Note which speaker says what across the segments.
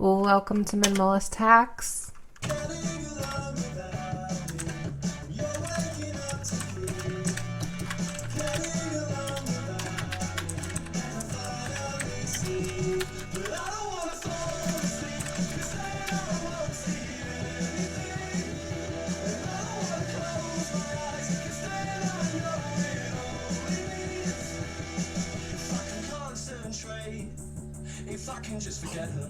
Speaker 1: Welcome to Minimalist Hacks.
Speaker 2: If I can just forget her,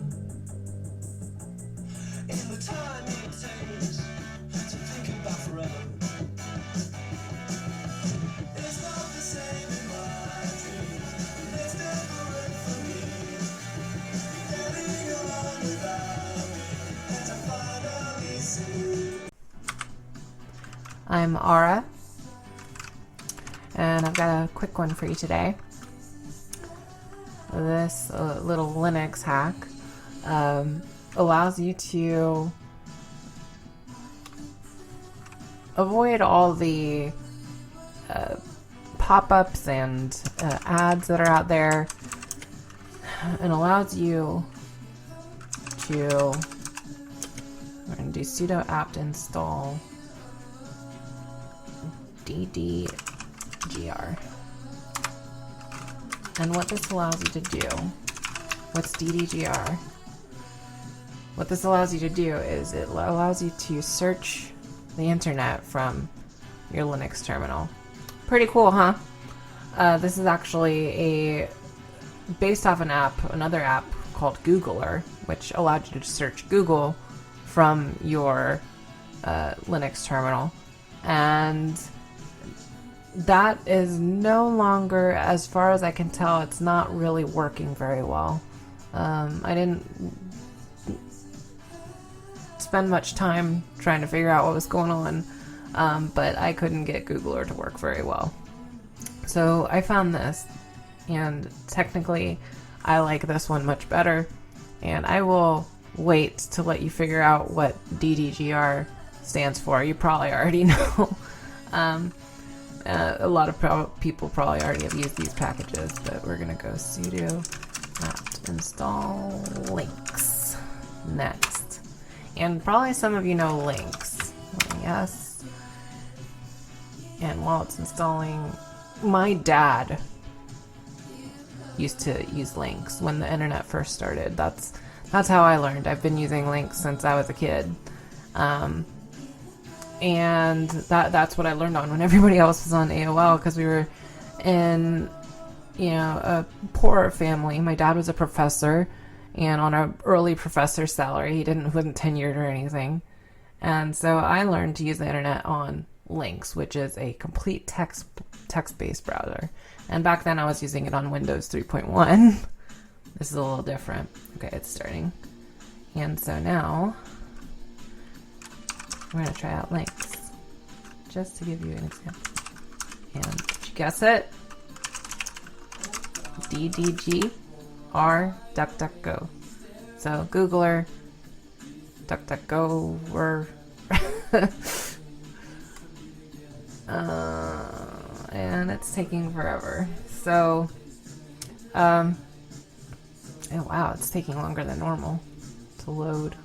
Speaker 2: in the time it takes to think about forever, it's not the same in my dreams. It's different for me. Getting along without me, and to finally see.
Speaker 1: I'm Ara, and I've got a quick one for you today. This little Lynx hack allows you to avoid all the pop-ups and ads that are out there, and allows you to, we're going to do sudo apt install DDGR. And what this allows you to do, what's DDGR? What this allows you to do is it allows you to search the internet from your Linux terminal. Pretty cool, huh? This is actually based off another app called Googler, which allowed you to search Google from your Linux terminal. And that is no longer, as far as I can tell, it's not really working very well. I didn't spend much time trying to figure out what was going on, but I couldn't get Googler to work very well. So I found this, and technically I like this one much better, and I will wait to let you figure out what DDGR stands for. You probably already know. A lot of people probably already have used these packages, but we're going to go sudo apt install Lynx next. And probably some of you know Lynx. Yes. And while it's installing, my dad used to use Lynx when the internet first started. That's how I learned. I've been using Lynx since I was a kid. And that's what I learned on when everybody else was on AOL, because we were in, a poorer family. My dad was a professor, and on an early professor salary. He wasn't tenured or anything. And so I learned to use the internet on Lynx, which is a complete text-based browser. And back then I was using it on Windows 3.1. This is a little different. Okay, it's starting. And so now we're going to try out Lynx, just to give you an example. And did you guess it? DDGR, DuckDuckGo. So Googler, DuckDuckGoer, and it's taking forever. So, oh wow, it's taking longer than normal to load.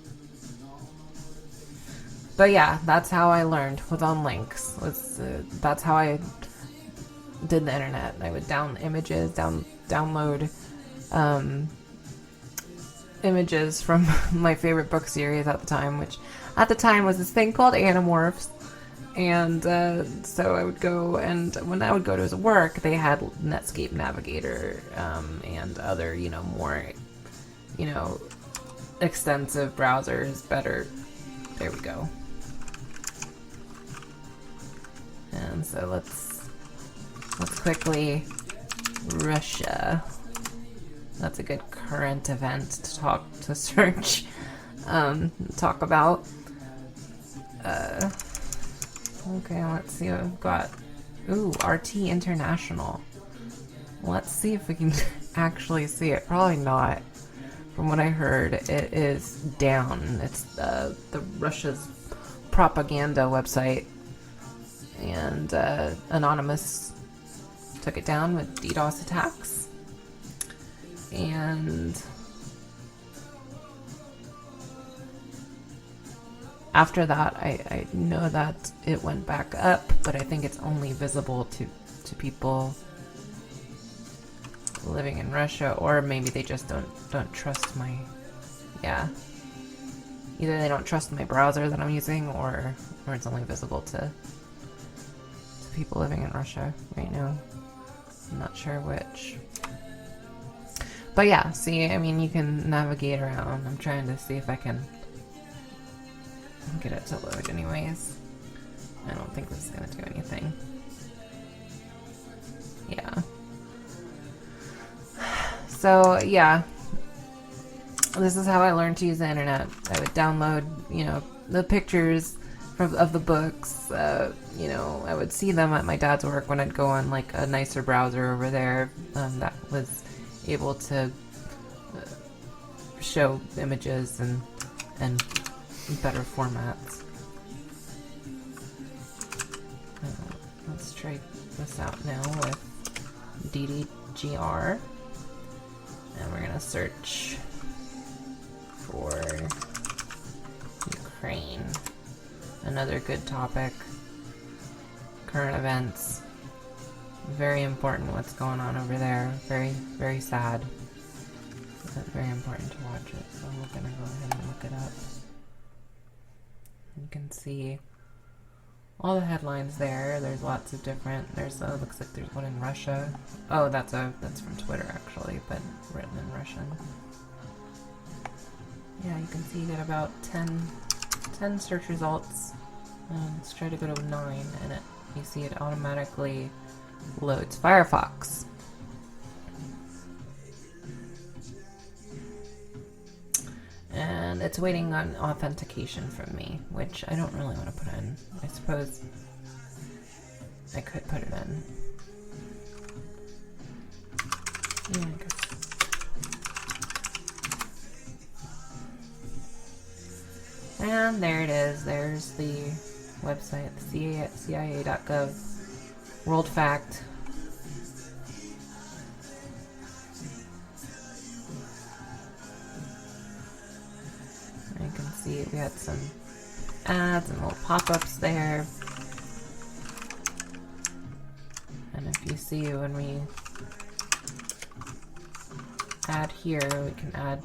Speaker 1: But yeah, that's how I learned, was on Lynx. That's how I did the internet. I would download images from my favorite book series at the time, which at the time was this thing called Animorphs. And so I would go, and when I would go to work, they had Netscape Navigator and other, more, extensive browsers, better. There we go. And so let's quickly, Russia. That's a good current event to search, talk about. Okay, let's see what I've got. Ooh, RT International. Let's see if we can actually see it. Probably not. From what I heard, it is down. It's the Russia's propaganda website. And Anonymous took it down with DDoS attacks. And After that, I know that it went back up, but I think it's only visible to people living in Russia, or maybe they just don't trust my, yeah. Either they don't trust my browser that I'm using, or it's only visible to people living in Russia right now. I'm not sure which. But yeah, see, I mean, you can navigate around. I'm trying to see if I can get it to load anyways. I don't think this is gonna do anything. Yeah. So yeah, this is how I learned to use the internet. I would download, you know, the pictures of the books. You know, I would see them at my dad's work when I'd go on like a nicer browser over there that was able to show images and better formats. Let's try this out now with DDGR, and we're gonna search for Ukraine. Another good topic. Current events. Very important what's going on over there. Very, very sad. But very important to watch it. So we're gonna go ahead and look it up. You can see all the headlines there. There's lots of different. There's looks like there's one in Russia. Oh, that's from Twitter actually, but written in Russian. Yeah, you can see you get about 10 search results. Let's try to go to 9, and you see it automatically loads Firefox. And it's waiting on authentication from me, which I don't really want to put in. I suppose I could put it in. Yeah, I guess. And there it is. There's the website, CIA.gov. World fact. You can see we had some ads and little pop-ups there. And if you see when we add here, we can add,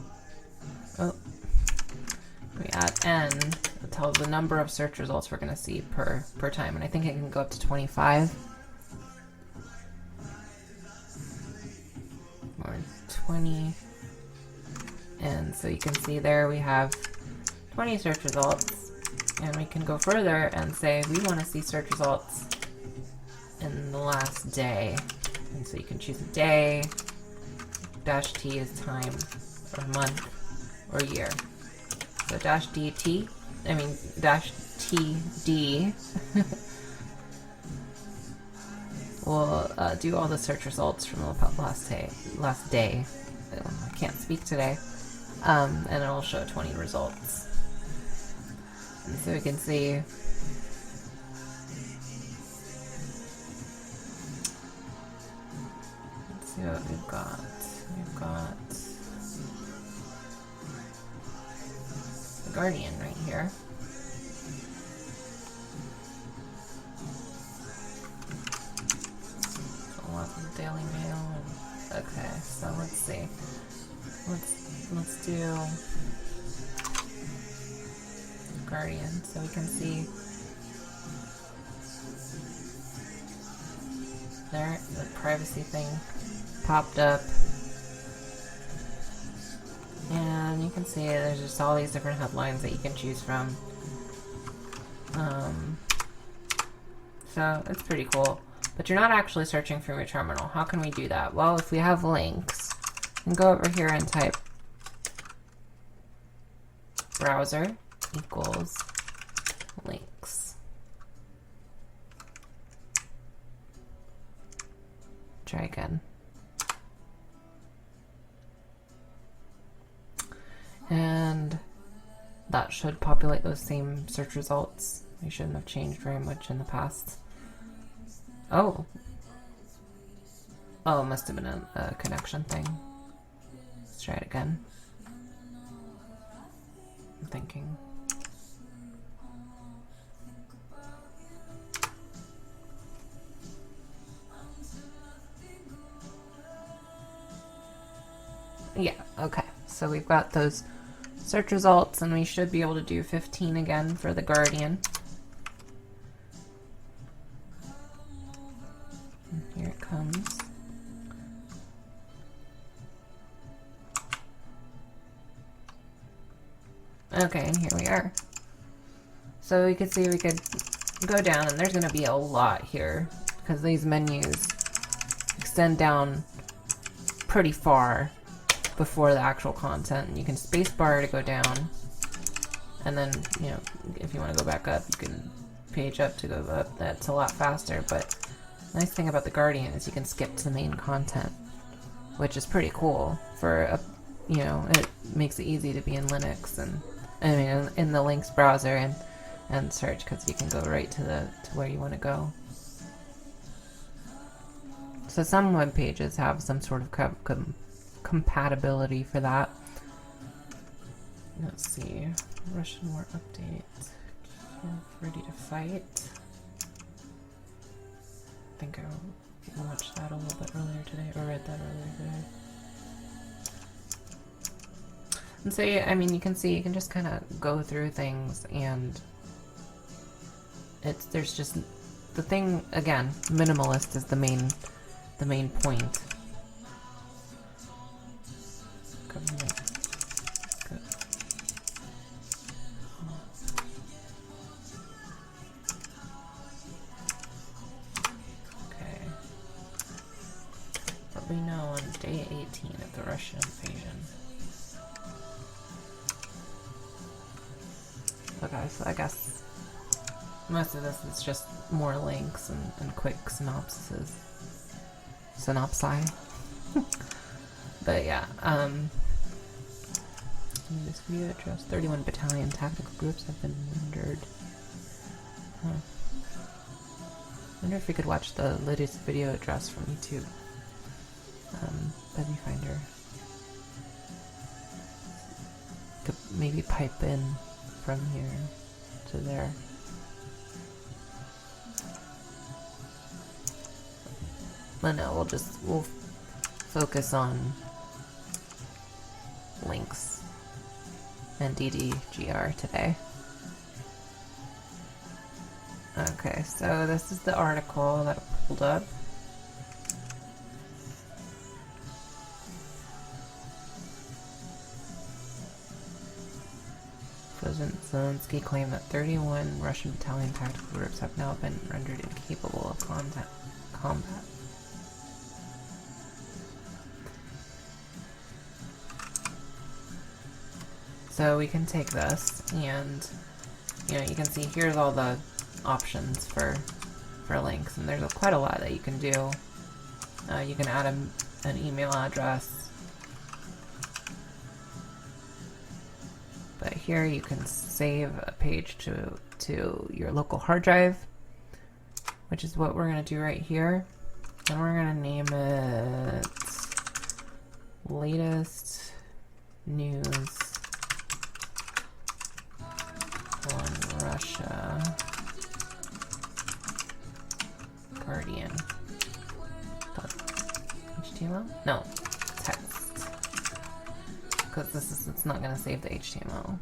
Speaker 1: we add n, it tells the number of search results we're going to see per time. And I think it can go up to 25. Or 20. And so you can see there we have 20 search results, and we can go further and say we want to see search results in the last day. And so you can choose a day, -t is time, or month, or year. So -td will do all the search results from the last day. I can't speak today. And it'll show 20 results. And so we can see let's see what we've got. We've got the Guardian right here. So lots of Daily Mail. Okay, so let's see. Let's do Guardian, so we can see there the privacy thing popped up, and you can see there's just all these different headlines that you can choose from. So it's pretty cool, but you're not actually searching from your terminal. How can we do that? Well, if we have Lynx, and go over here and type browser equals Lynx. Try again. And that should populate those same search results. They shouldn't have changed very much in the past. Oh, it must have been a connection thing. Let's try it again. I'm thinking. Yeah, okay. So we've got those search results, and we should be able to do 15 again for the Guardian. And here it comes. Okay, and here we are. So we could see we could go down, and there's going to be a lot here because these menus extend down pretty far before the actual content. You can spacebar to go down, and then, you know, if you want to go back up, you can page up to go up. That's a lot faster, but the nice thing about the Guardian is you can skip to the main content, which is pretty cool for a, you know, it makes it easy to be in Linux, and I mean in the Lynx browser and search, because you can go right to where you want to go. So some web pages have some sort of compatibility for that. Let's see. Russian war update. Ready to fight. I think I watched that a little bit earlier today, or read that earlier today. And so, yeah, I mean, you can see, you can just kind of go through things, and there's just, the thing, again, minimalist is the main point. Government. Good. Okay. What we know on day 18 of the Russian invasion. Okay, so I guess most of this is just more links and quick synopsises. Synopsi. But yeah, this video address, 31 battalion tactical groups have been rendered. Huh. I wonder if we could watch the latest video address from YouTube. Let me find her. Could maybe pipe in from here to there. But no, we'll focus on Lynx and DDGR today. Okay, so this is the article that I pulled up. President Zelensky claimed that 31 Russian battalion tactical groups have now been rendered incapable of combat. So we can take this, and you know, you can see here's all the options for links, and there's quite a lot that you can do. You can add an email address, but here you can save a page to your local hard drive, which is what we're going to do right here, and we're going to name it latest news on Russia Guardian. HTML? No, text. Because it's not going to save the HTML.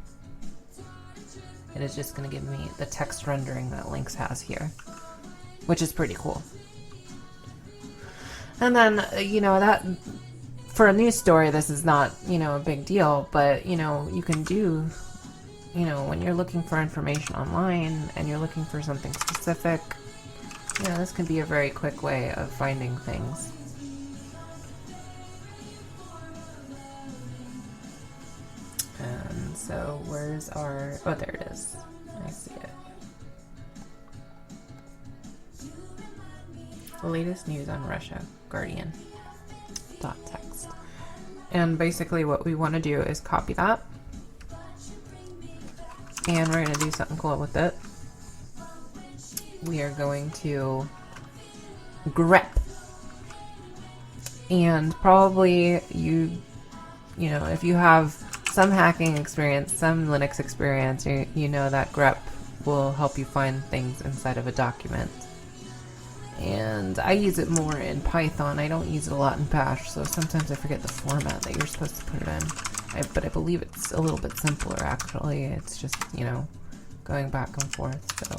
Speaker 1: It is just going to give me the text rendering that Lynx has here, which is pretty cool. And then, you know, that for a news story, this is not, you know, a big deal, but, you know, you can do, you know, when you're looking for information online and you're looking for something specific, you know, this can be a very quick way of finding things. And so where's our, oh, there it is. I see it. The latest news on Russia, Guardian. .text. And basically what we want to do is copy that. And we're going to do something cool with it. We are going to grep. And probably you know, if you have some hacking experience, some Linux experience, you know that grep will help you find things inside of a document. And I use it more in Python. I don't use it a lot in Bash, so sometimes I forget the format that you're supposed to put it in. But I believe it's a little bit simpler, actually. It's just, you know, going back and forth, so.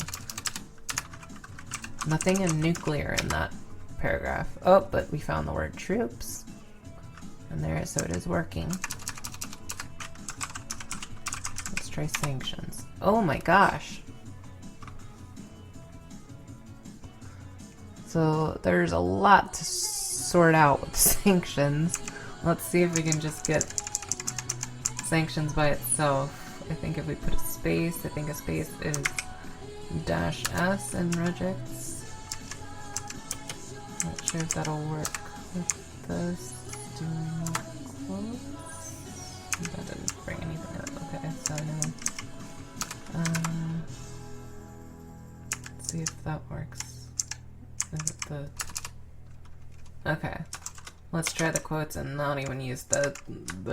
Speaker 1: Nothing in nuclear in that paragraph. Oh, but we found the word troops. And there, so it is working. Let's try sanctions. Oh my gosh. So there's a lot to sort out with sanctions. Let's see if we can just get sanctions by itself. I think if we put a space, I think a space is -s in regex. Not sure if that'll work with this. Doing close. That didn't bring anything up. Okay, so let's see if that works. Is it the... Okay. Let's try the quotes and not even use the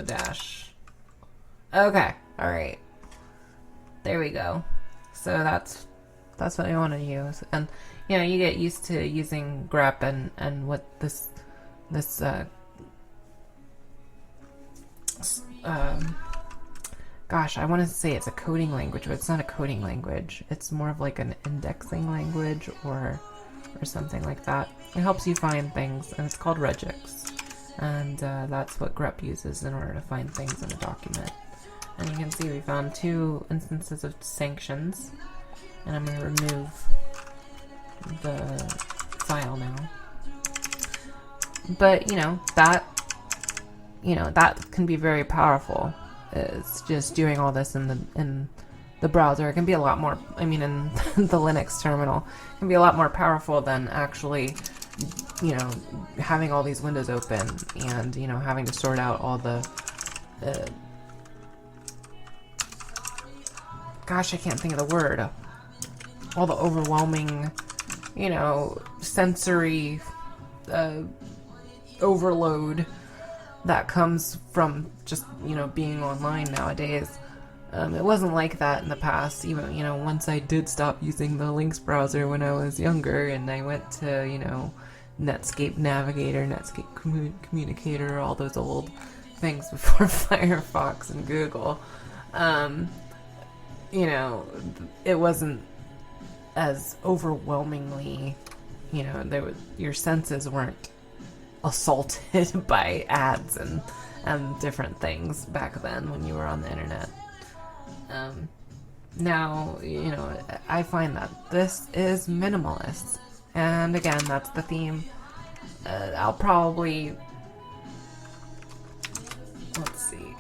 Speaker 1: dash. Okay, alright. There we go. So that's what I want to use. And, you know, you get used to using grep and what this gosh, I want to say it's a coding language, but it's not a coding language. It's more of like an indexing language or something like that. It helps you find things, and it's called regex. And that's what grep uses in order to find things in a document. And you can see we found 2 instances of sanctions. And I'm going to remove the file now. But, you know, that can be very powerful. It's just doing all this in the browser. It can be a lot more, I mean, in the Linux terminal, it can be a lot more powerful than actually, you know, having all these windows open and, you know, having to sort out all the gosh, I can't think of the word. All the overwhelming, you know, sensory overload that comes from just, you know, being online nowadays. It wasn't like that in the past. Even, you know, once I did stop using the Lynx browser when I was younger and I went to, you know, Netscape Navigator, Netscape Communicator, all those old things before Firefox and Google, you know, it wasn't as overwhelmingly, you know, your senses weren't assaulted by ads and different things back then when you were on the internet. Now, you know, I find that this is minimalist, and again, that's the theme. I'll probably, let's see,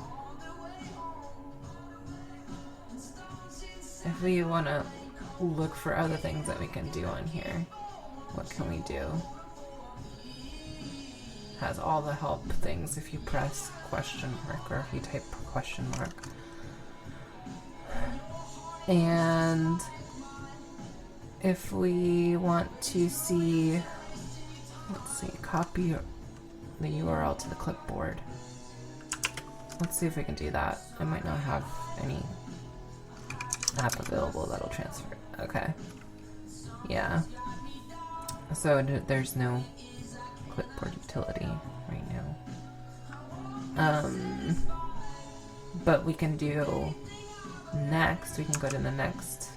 Speaker 1: if we want to look for other things that we can do on here, what can we do? Has all the help things if you press question mark or if you type question mark. And if we want to see, let's see, copy the URL to the clipboard. Let's see if we can do that. I might not have any app available that'll transfer it. Okay. Yeah. So there's no clipboard utility right now. But we can do next. We can go to the next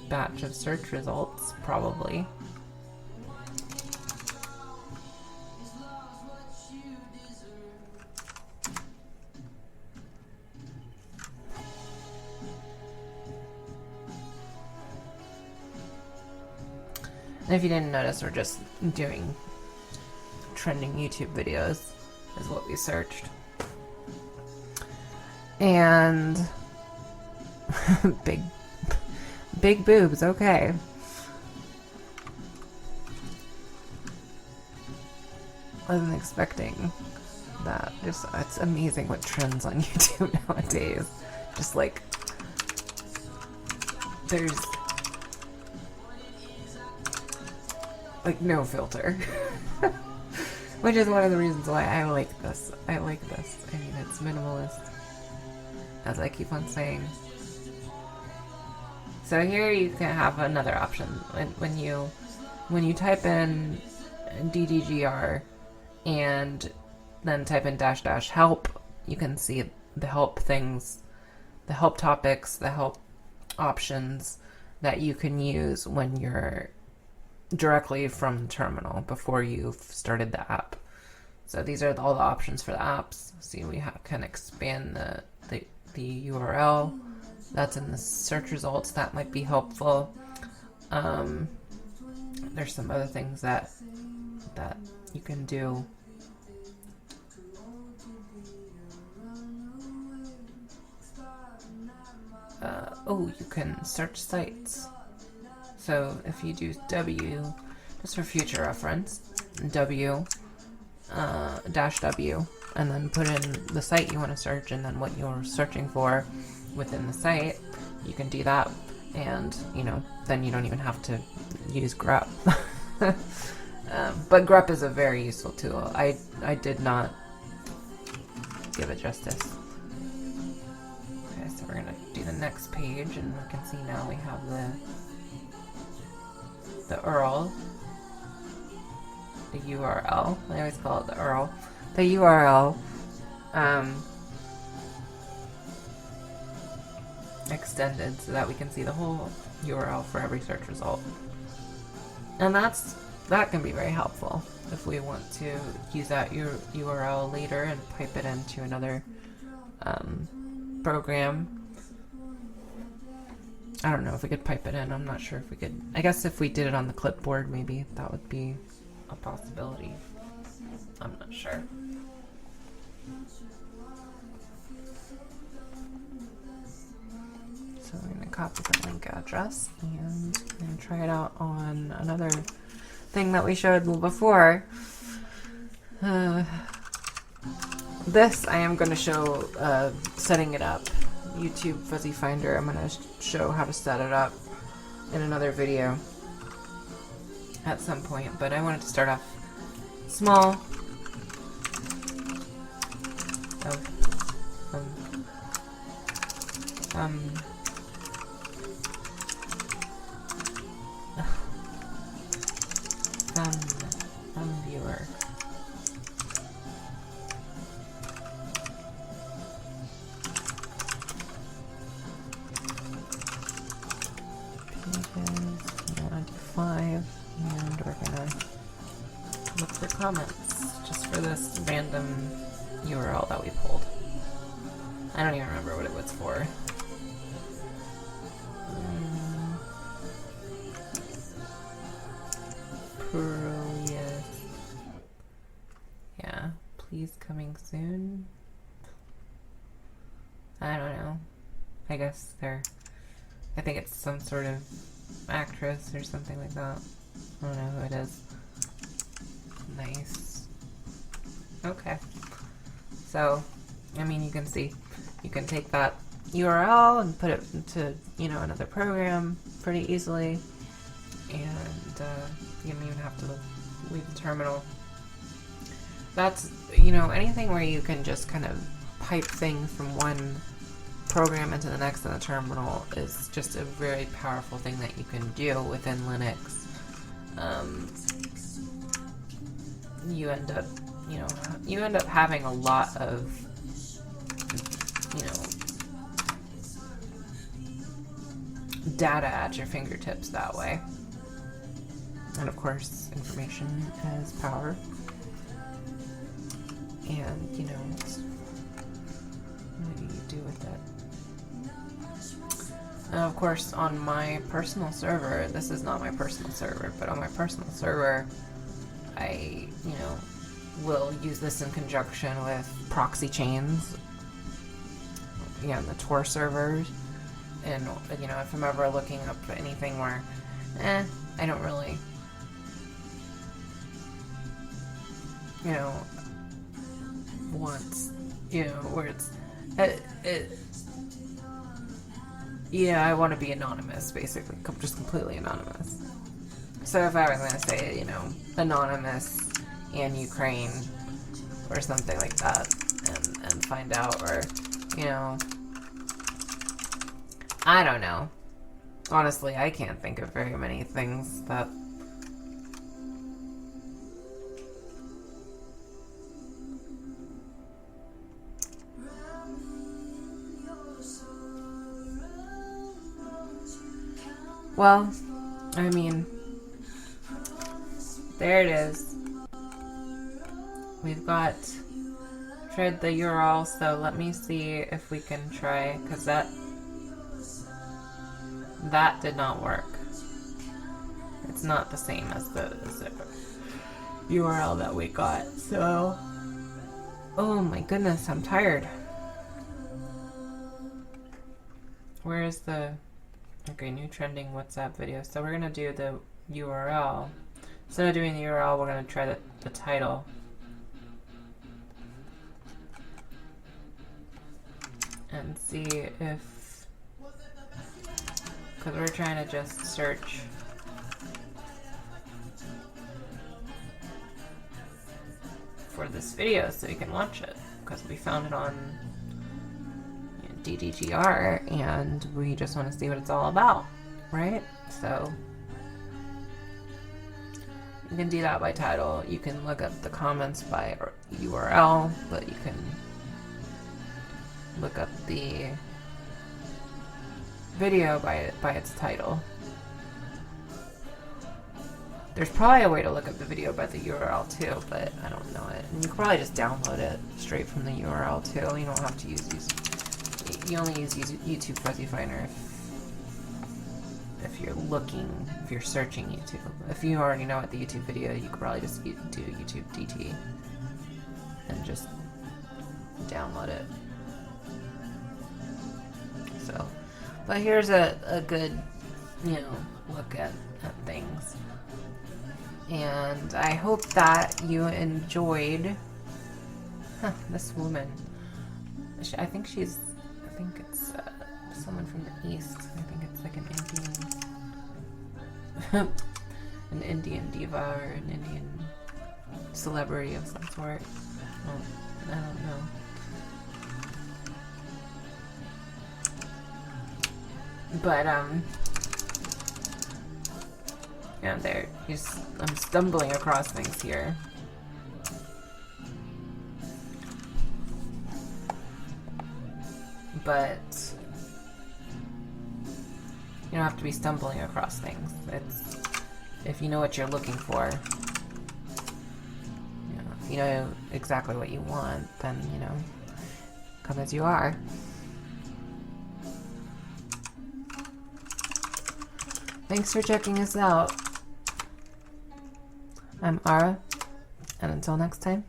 Speaker 1: batch of search results, probably. And if you didn't notice, we're just doing trending YouTube videos is what we searched. And big boobs, okay. Wasn't expecting that. Just, it's amazing what trends on YouTube nowadays. Just like, there's like no filter. Which is one of the reasons why I like this. I like this. I mean, it's minimalist, as I keep on saying. So here you can have another option. When you when you type in DDGR and then type in -- help, you can see the help things, the help topics, the help options that you can use when you're directly from the terminal before you've started the app. So these are all the options for the apps. See, we can expand the URL that's in the search results. That might be helpful. There's some other things that you can do. You can search sites. So if you do W, just for future reference, W -W, and then put in the site you want to search and then what you're searching for within the site, you can do that, and then you don't even have to use grep. But grep is a very useful tool. I did not give it justice. Okay, so we're gonna do the next page, and we can see now we have the URL. The URL. I always call it the URL. The URL extended so that we can see the whole URL for every search result. And that can be very helpful if we want to use that URL later and pipe it into another program. I don't know if we could pipe it in. I'm not sure if we could. I guess if we did it on the clipboard, maybe that would be a possibility. I'm not sure. So I'm going to copy the link address and I'm going to try it out on another thing that we showed before. This I am going to show setting it up. YouTube Fuzzy Finder. I'm going to show how to set it up in another video at some point, but I wanted to start off small. Viewer. Pages, 5, and we're gonna look for comments just for this random URL that we pulled. I don't even remember what it was for. Yeah, please coming soon. I don't know. I guess I think it's some sort of actress or something like that. I don't know who it is. Nice. Okay. So, I mean, you can see, you can take that URL and put it into, another program pretty easily. And you don't even have to leave the terminal. That's, anything where you can just kind of pipe things from one program into the next in the terminal is just a very powerful thing that you can do within Linux. You end up having a lot of, data at your fingertips that way. And of course, information has power. And, what do you do with it? And of course, on my personal server, this is not my personal server, but on my personal server, I, will use this in conjunction with proxy chains, the Tor servers. And, if I'm ever looking up anything where, I don't really, want, where it's, I want to be anonymous, basically, just completely anonymous. So if I was going to say, anonymous in Ukraine or something like that, and find out, or, I don't know. Honestly, I can't think of very many things that Well, I mean, there it is. We've got tried the URL, so let me see if we can try, because that did not work. It's not the same as the URL that we got, so oh my goodness, I'm tired. Where is the okay, new trending WhatsApp video? So we're gonna do the URL. Instead of doing the URL, we're gonna try the title. And see if, because we're trying to just search for this video so you can watch it, because we found it on DDGR and we just want to see what it's all about, right? So you can do that by title. You can look up the comments by URL, but you can look up the video by its title. There's probably a way to look up the video by the URL too, but I don't know it. And you can probably just download it straight from the URL too. You don't have to use these. You only use YouTube Fuzzy Finder if you're looking, if you're searching YouTube. If you already know what the YouTube video, you could probably just do YouTube DT and just download it. So, but here's a good, look at things. And I hope that you enjoyed this woman. I think it's someone from the East. I think it's like an Indian, an Indian diva or an Indian celebrity of some sort. Well, I don't know. But yeah, there. I'm stumbling across things here. But you don't have to be stumbling across things. It's if you know what you're looking for. If you know exactly what you want, then come as you are. Thanks for checking us out. I'm Ara, and until next time.